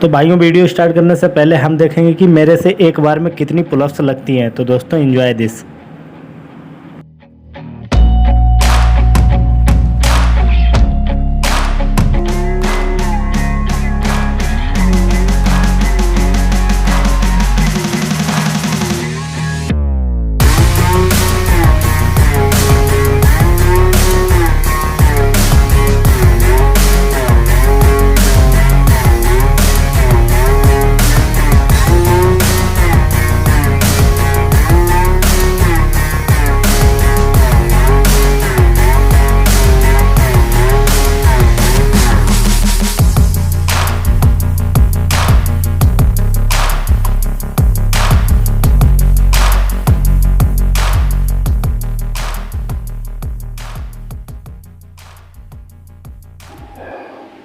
तो भाइयों video start करने से पहले हम देखेंगे कि मेरे से एक बार में कितनी पुलअप्स लगती हैं। तो दोस्तों एंजॉय दिस।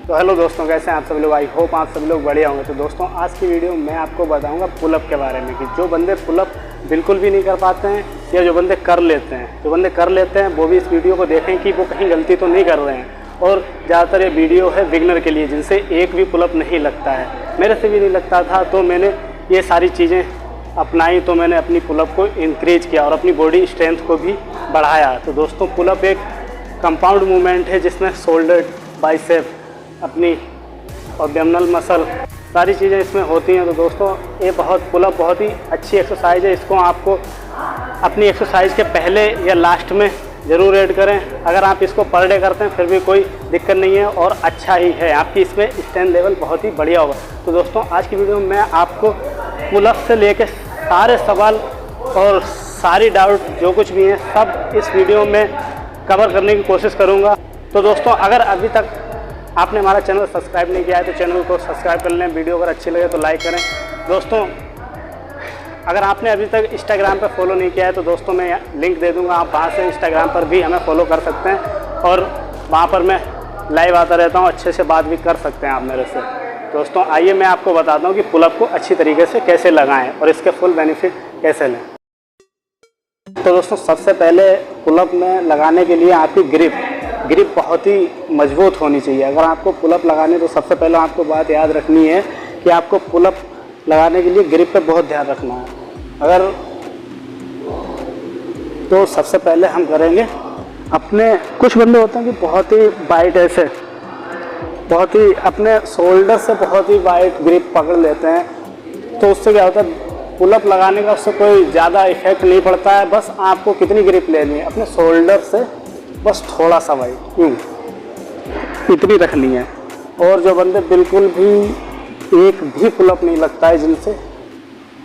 तो हेलो दोस्तों, कैसे हैं आप सभी लोग। आई होप आप सभी लोग बढ़िया होंगे। तो दोस्तों आज की वीडियो में आपको बताऊंगा पुलअप के बारे में कि जो बंदे पुलअप बिल्कुल भी नहीं कर पाते हैं या जो बंदे कर लेते हैं वो भी इस वीडियो को देखें कि वो कहीं गलती तो नहीं कर रहे हैं। और ज़्यादातर ये वीडियो है बिगनर के लिए जिनसे एक भी पुलअप नहीं लगता है। मेरे से भी नहीं लगता था, तो मैंने ये सारी चीज़ें अपनाई, तो मैंने अपनी पुलअप को इंक्रीज किया और अपनी बॉडी स्ट्रेंथ को भी बढ़ाया। तो दोस्तों पुलअप एक कंपाउंड मूवमेंट है जिसमें शोल्डर, बाइसेप, अपनी एब्डोमिनल मसल, सारी चीज़ें इसमें होती हैं। तो दोस्तों ये पुलअप बहुत ही अच्छी एक्सरसाइज है। इसको आपको अपनी एक्सरसाइज के पहले या लास्ट में ज़रूर ऐड करें। अगर आप इसको पर डे करते हैं फिर भी कोई दिक्कत नहीं है और अच्छा ही है, आपकी इसमें स्ट्रेंथ लेवल बहुत ही बढ़िया होगा। तो दोस्तों आज की वीडियो में मैं आपको पुलअप से लेकर सारे सवाल और सारी डाउट जो कुछ भी हैं सब इस वीडियो में कवर करने की कोशिश करूँगा। तो दोस्तों अगर अभी तक आपने हमारा चैनल सब्सक्राइब नहीं किया है तो चैनल को सब्सक्राइब कर लें। वीडियो अगर अच्छी लगे तो लाइक करें। दोस्तों अगर आपने अभी तक इंस्टाग्राम पर फॉलो नहीं किया है तो दोस्तों मैं लिंक दे दूंगा, आप वहाँ से इंस्टाग्राम पर भी हमें फॉलो कर सकते हैं और वहाँ पर मैं लाइव आता रहता हूँ, अच्छे से बात भी कर सकते हैं आप मेरे से। दोस्तों आइए मैं आपको बताता हूँ कि पुलअप को अच्छी तरीके से कैसे लगाएँ और इसके फुल बेनिफिट कैसे लें। तो दोस्तों सबसे पहले पुलअप में लगाने के लिए आपकी ग्रिप बहुत ही मजबूत होनी चाहिए। अगर आपको पुलअप लगाने तो सबसे पहले आपको बात याद रखनी है कि आपको पुलअप लगाने के लिए ग्रिप पे बहुत ध्यान रखना है। तो सबसे पहले हम करेंगे अपने, कुछ बंदे होते हैं कि बहुत ही वाइट ऐसे बहुत ही अपने शोल्डर से बहुत ही वाइट ग्रिप पकड़ लेते हैं। तो उससे क्या होता है, पुलअप लगाने का उससे कोई ज़्यादा इफेक्ट नहीं पड़ता है। बस आपको कितनी ग्रिप लेनी है, अपने शोल्डर से बस थोड़ा सा वाइट इतनी रखनी है। और जो बंदे बिल्कुल भी एक भी पुलअप नहीं लगता है जिनसे,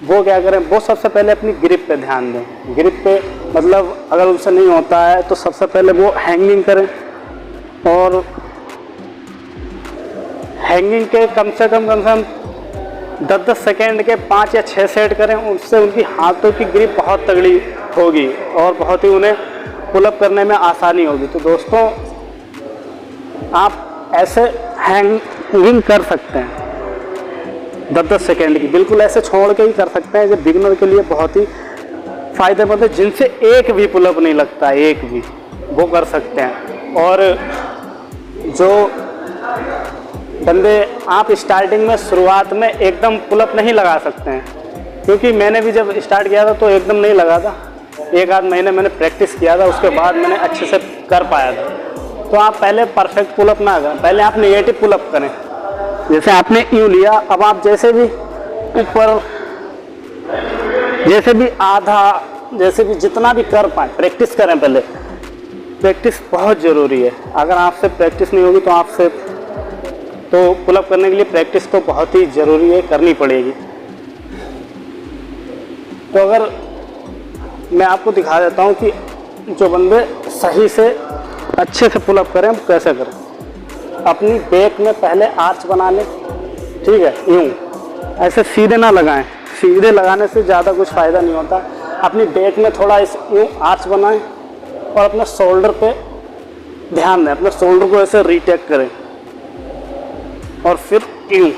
वो क्या करें, वो सबसे पहले अपनी ग्रिप पे ध्यान दें। ग्रिप पे मतलब अगर उनसे नहीं होता है तो सबसे पहले वो हैंगिंग करें और हैंगिंग के कम से कम 10-10 सेकेंड के 5 या 6 सेट करें। उससे उनकी हाथों की ग्रिप बहुत तगड़ी होगी और बहुत ही उन्हें पुलअप करने में आसानी होगी। तो दोस्तों आप ऐसे हैंगिंग कर सकते हैं 10-10 सेकेंड की, बिल्कुल ऐसे छोड़ के ही कर सकते हैं। जो बिगिनर के लिए बहुत ही फ़ायदेमंद है, जिनसे एक भी पुलअप नहीं लगता है, एक भी, वो कर सकते हैं। और जो बंदे आप स्टार्टिंग में शुरुआत में एकदम पुलअप नहीं लगा सकते हैं, क्योंकि मैंने भी जब स्टार्ट किया था तो एकदम नहीं लगा था। 1-8 महीने मैंने प्रैक्टिस किया था, उसके बाद मैंने अच्छे से कर पाया था। तो आप पहले परफेक्ट पुलअप ना करें, पहले आप नेगेटिव पुलअप करें। जैसे आपने यूँ लिया, अब आप जैसे भी ऊपर, जैसे भी आधा, जैसे भी जितना भी कर पाए प्रैक्टिस करें। पहले प्रैक्टिस बहुत ज़रूरी है। अगर आपसे प्रैक्टिस नहीं होगी तो पुलअप करने के लिए प्रैक्टिस तो बहुत ही ज़रूरी है, करनी पड़ेगी। तो अगर मैं आपको दिखा देता हूँ कि जो बंदे सही से अच्छे से पुलअप करें कैसे करें। अपनी बैक में पहले आर्च बना लें, ठीक है, यूँ ऐसे सीधे ना लगाएं, सीधे लगाने से ज़्यादा कुछ फ़ायदा नहीं होता। अपनी बैक में थोड़ा इस यूँ आर्च बनाएं और अपने शोल्डर पे ध्यान दें, अपने शोल्डर को ऐसे रीटेक करें और फिर यूँ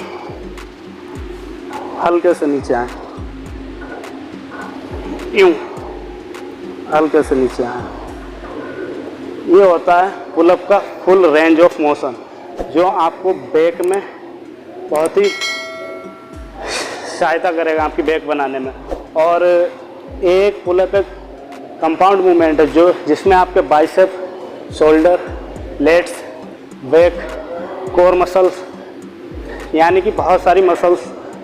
हल्के से नीचे आएँ, यूँ हल्के से नीचे आएँ। ये होता है पुलअप का फुल रेंज ऑफ मोशन, जो आपको बैक में बहुत ही सहायता करेगा आपकी बैक बनाने में। और एक पुलअप एक कंपाउंड मूवमेंट है जिसमें आपके bicep, shoulder, let's, back, core muscles, यानी कि बहुत सारी मसल्स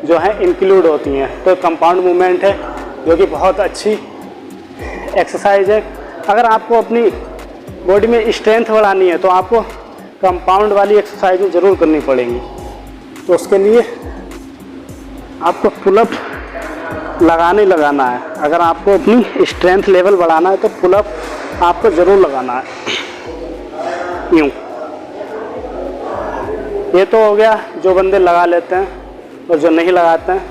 जो हैं इंक्लूड होती हैं। तो कंपाउंड मूवमेंट है जो कि बहुत अच्छी एक्सरसाइज है। अगर आपको अपनी बॉडी में स्ट्रेंथ बढ़ानी है तो आपको कंपाउंड वाली एक्सरसाइज ज़रूर करनी पड़ेगी। तो उसके लिए आपको पुलअप लगाना है। अगर आपको अपनी स्ट्रेंथ लेवल बढ़ाना है तो पुलअप आपको ज़रूर लगाना है। यूँ ये तो हो गया जो बंदे लगा लेते हैं, और जो नहीं लगाते हैं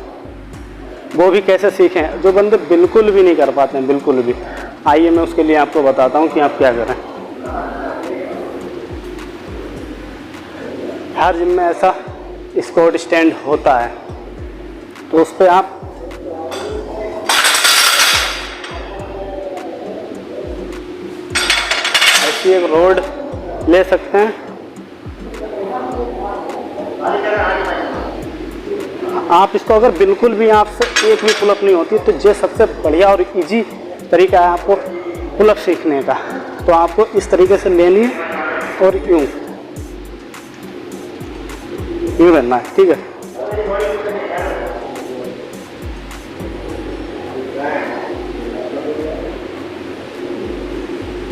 वो भी कैसे सीखें। जो बंदे बिल्कुल भी नहीं कर पाते हैं, बिल्कुल भी, आइए मैं उसके लिए आपको बताता हूँ कि आप क्या करें। हर जिम में ऐसा स्क्वाट स्टैंड होता है, तो उस पर आप ऐसी एक रोड ले सकते हैं। आप इसको अगर बिल्कुल भी आपसे एक भी पुलअप नहीं होती तो ये सबसे बढ़िया और इजी तरीका है आपको पुलअप सीखने का। तो आपको इस तरीके से लेनी है और यूँ करना है, ठीक है।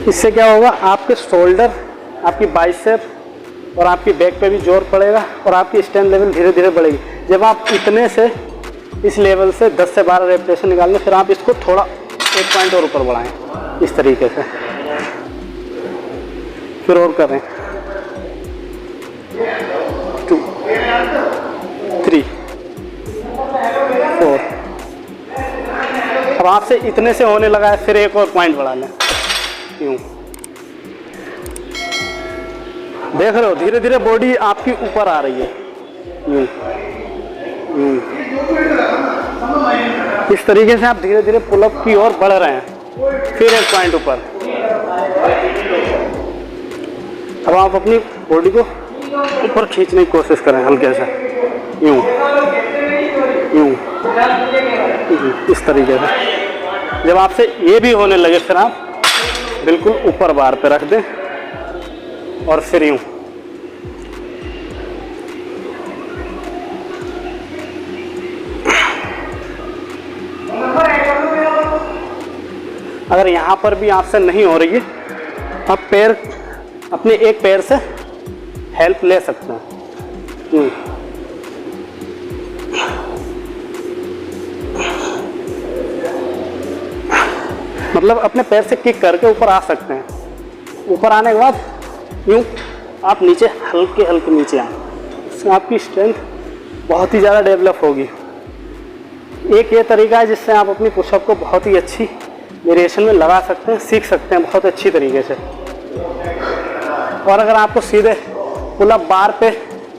इससे क्या होगा, आपके शोल्डर, आपकी बाइसेप और आपकी बैक पे भी जोर पड़ेगा और आपकी स्ट्रेंथ लेवल धीरे धीरे बढ़ेगी। जब आप इतने से इस लेवल से 10 से 12 रेपिटेशन निकाल लें, फिर आप इसको थोड़ा एक पॉइंट और ऊपर बढ़ाएं इस तरीके से, फिर और करें 2 3 4। अब आपसे इतने से होने लगा है, फिर एक और पॉइंट बढ़ा लें। यूँ देख रहे हो, धीरे धीरे बॉडी आपकी ऊपर आ रही है। यूँ इस तरीके से आप धीरे धीरे पुलअप की ओर बढ़ रहे हैं, फिर एक पॉइंट ऊपर। अब आप अपनी बॉडी को ऊपर खींचने की कोशिश करें हल्के से, यूँ यूँ इस तरीके से। जब आपसे ये भी होने लगे, फिर आप बिल्कुल ऊपर बार पे रख दें और फिर यूँ। अगर यहाँ पर भी आपसे नहीं हो रही है, आप पैर, अपने एक पैर से हेल्प ले सकते हैं। मतलब अपने पैर से किक करके ऊपर आ सकते हैं। ऊपर आने के बाद यूँ आप नीचे हल्के हल्के नीचे आए, इससे आपकी स्ट्रेंथ बहुत ही ज़्यादा डेवलप होगी। एक ये तरीका है जिससे आप अपनी पुशअप को बहुत ही अच्छी वेरिएशन में लगा सकते हैं, सीख सकते हैं बहुत अच्छी तरीके से। और अगर आपको सीधे पुलअप बार पे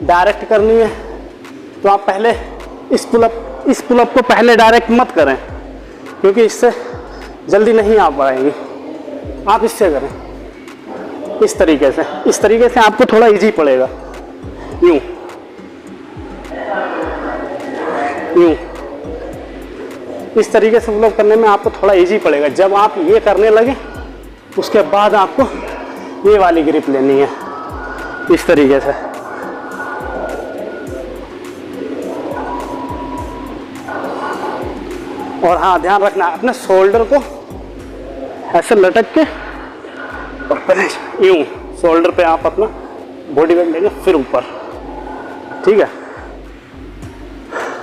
डायरेक्ट करनी है तो आप पहले इस पुलअप को पहले डायरेक्ट मत करें, क्योंकि इससे जल्दी नहीं आप बढ़ाएंगे। आप इससे करें इस तरीके से। इस तरीके से आपको थोड़ा इजी पड़ेगा। यूँ यूँ इस तरीके से पुलअप करने में आपको थोड़ा इजी पड़ेगा। जब आप ये करने लगे, उसके बाद आपको ये वाली ग्रिप लेनी है इस तरीके से। और हाँ, ध्यान रखना अपने शोल्डर को ऐसे लटक के और यूँ शोल्डर पे आप अपना बॉडी वेट लेंगे, फिर ऊपर, ठीक है।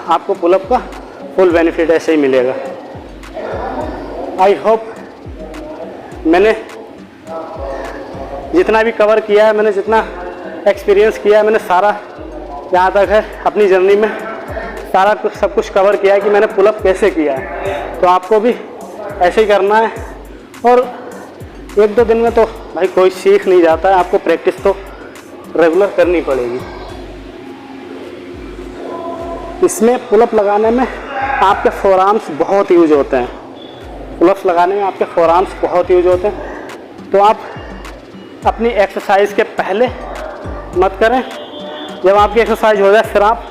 आपको पुलअप का फुल बेनिफिट ऐसे ही मिलेगा। आई होप मैंने जितना भी कवर किया है, मैंने जितना एक्सपीरियंस किया है, मैंने सारा जहाँ तक है अपनी जर्नी में सारा कुछ सब कुछ कवर किया है कि मैंने पुलअप कैसे किया है। तो आपको भी ऐसे ही करना है। और 1-2 दिन में तो भाई कोई सीख नहीं जाता है, आपको प्रैक्टिस तो रेगुलर करनी पड़ेगी। इसमें पुलअप लगाने में आपके फोरआर्म्स बहुत यूज होते हैं। पुलअप्स लगाने में आपके फोरआर्म्स बहुत यूज होते हैं। तो आप अपनी एक्सरसाइज के पहले मत करें। जब आपकी एक्सरसाइज हो जाए, फिर आप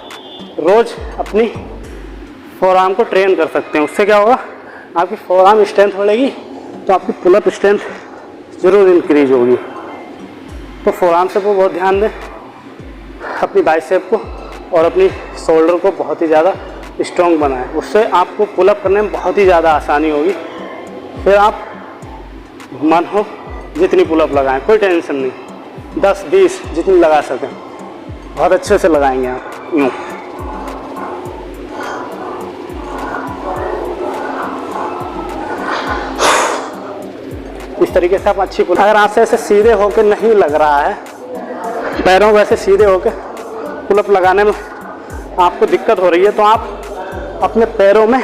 रोज़ अपनी फोरआर्म को ट्रेन कर सकते हैं। उससे क्या होगा, आपकी फोरआर्म स्ट्रेंथ बढ़ेगी तो आपकी पुलअप स्ट्रेंथ ज़रूर इंक्रीज होगी। तो फोरआर्म से वो बहुत ध्यान दें, अपनी बाइसेप को और अपनी शोल्डर को बहुत ही ज़्यादा स्ट्रॉन्ग बनाएं। उससे आपको पुलअप करने में बहुत ही ज़्यादा आसानी होगी। फिर आप मन हो जितनी पुलअप लगाएं, कोई टेंशन नहीं, 10-20 जितनी लगा सकें, बहुत अच्छे से लगाएंगे आप। यूँ इस तरीके से आप अच्छी पुलअप। अगर हाथ से ऐसे सीधे होकर नहीं लग रहा है, पैरों को ऐसे सीधे होकर पुलअप लगाने में आपको दिक्कत हो रही है, तो आप अपने पैरों में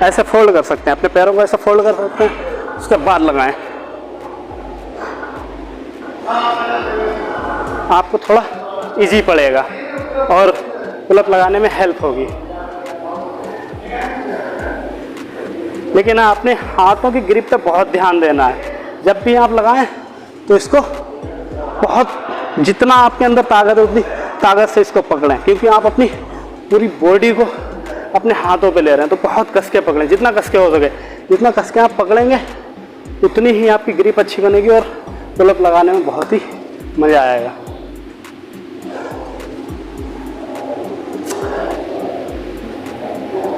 ऐसे फोल्ड कर सकते हैं, अपने पैरों को ऐसे फोल्ड कर सकते हैं, उसके बाद लगाएं। आपको थोड़ा इजी पड़ेगा और पुलअप लगाने में हेल्प होगी। लेकिन आपने हाथों की ग्रिप पे बहुत ध्यान देना है। जब भी आप लगाएं तो इसको बहुत, जितना आपके अंदर ताकत है उतनी ताकत से इसको पकड़ें, क्योंकि आप अपनी पूरी बॉडी को अपने हाथों पे ले रहे हैं। तो बहुत कस के पकड़ें, जितना कस के हो सके, जितना कस के आप पकड़ेंगे उतनी ही आपकी ग्रिप अच्छी बनेगी और पुलअप लगाने में बहुत ही मज़ा आएगा।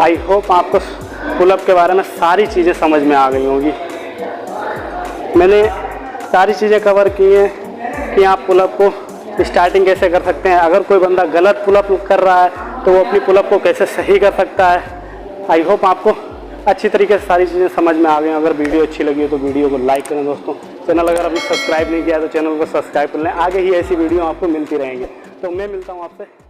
आई होप आपको पुलअप के बारे में सारी चीज़ें समझ में आ गई होंगी। मैंने सारी चीज़ें कवर की हैं कि आप पुलअप को स्टार्टिंग कैसे कर सकते हैं, अगर कोई बंदा गलत पुलअप कर रहा है तो वो अपनी पुलअप को कैसे सही कर सकता है। आई होप आपको अच्छी तरीके से सारी चीज़ें समझ में आ गई। अगर वीडियो अच्छी लगी हो तो वीडियो को लाइक करें दोस्तों। चैनल अगर अभी सब्सक्राइब नहीं किया तो चैनल को सब्सक्राइब कर लें, आगे ही ऐसी वीडियो आपको मिलती रहेंगी। तो मैं मिलता हूँ आपसे